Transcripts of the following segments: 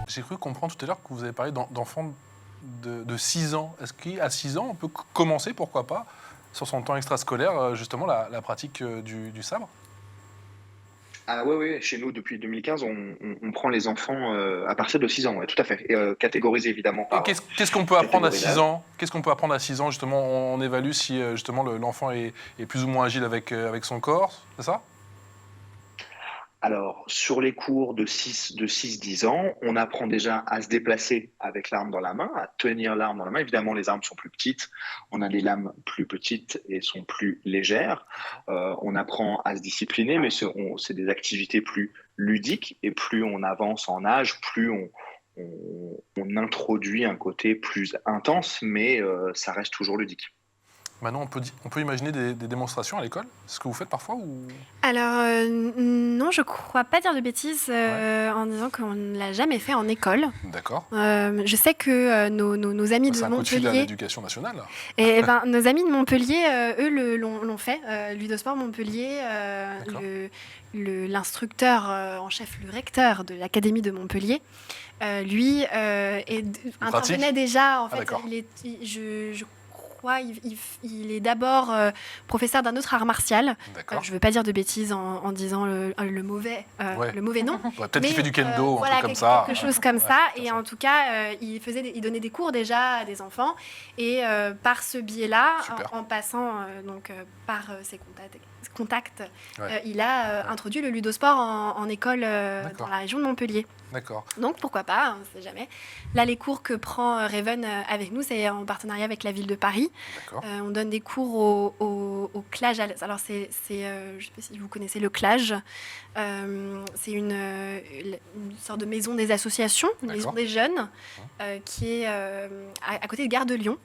J'ai cru comprendre tout à l'heure que vous avez parlé d'enfants de 6 ans. Est-ce qu'à 6 ans, on peut commencer, pourquoi pas, sur son temps extrascolaire, justement, la pratique du sabre? Ah oui, oui, chez nous, depuis 2015, on prend les enfants à partir de 6 ans, ouais, tout à fait. Et, catégorisés évidemment Et par qu'est-ce qu'on peut apprendre à catégorie 6 d'âge. ans? Qu'est-ce qu'on peut apprendre à 6 ans, justement? On évalue si, justement, l'enfant est plus ou moins agile avec son corps, c'est ça? Alors, sur les cours de 6-10 ans, on apprend déjà à se déplacer avec l'arme dans la main, à tenir l'arme dans la main. Évidemment, les armes sont plus petites. On a des lames plus petites et sont plus légères. D'accord. On apprend à se discipliner, mais c'est des activités plus ludiques. Et plus on avance en âge, plus on introduit un côté plus intense, mais ça reste toujours ludique. Maintenant, on peut imaginer des démonstrations à l'école? C'est ce que vous faites parfois ou... Alors, non, je crois pas dire de bêtises Ouais, en disant qu'on ne l'a jamais fait en école. d'accord. Je sais que nos amis C'est de un coup de fil à Montpellier, l'éducation nationale. nos amis de Montpellier, eux, l'ont fait. Ludosport Montpellier, D'accord. l'instructeur en chef, le recteur de l'académie de Montpellier, lui pratique? intervenait déjà. En Ah, fait, d'accord. je crois, il est d'abord professeur d'un autre art martial. D'accord. Je ne veux pas dire de bêtises en disant le mauvais, Ouais. le mauvais nom. Ouais, peut-être qu'il Mais, fait du kendo, un voilà, truc comme ça. quelque chose comme Ouais, ça. bien Et sûr. en tout cas, il donnait des cours déjà à des enfants. Et par ce biais-là, Super. en passant par ses contacts, Ouais. il a introduit le ludosport en école D'accord. dans la région de Montpellier. D'accord. Donc pourquoi pas, on ne sait jamais. Là, les cours que prend Raven avec nous, c'est en partenariat avec la ville de Paris. D'accord. On donne des cours au CLAGE. Alors, je ne sais pas si vous connaissez le CLAGE. C'est une sorte de maison des associations, une maison D'accord. des jeunes, qui est à côté de Gare de Lyon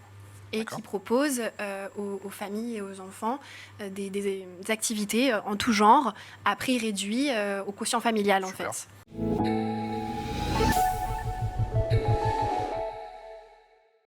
et D'accord. qui propose aux familles et aux enfants des activités en tout genre, à prix réduit, au quotient familial, en Super. fait.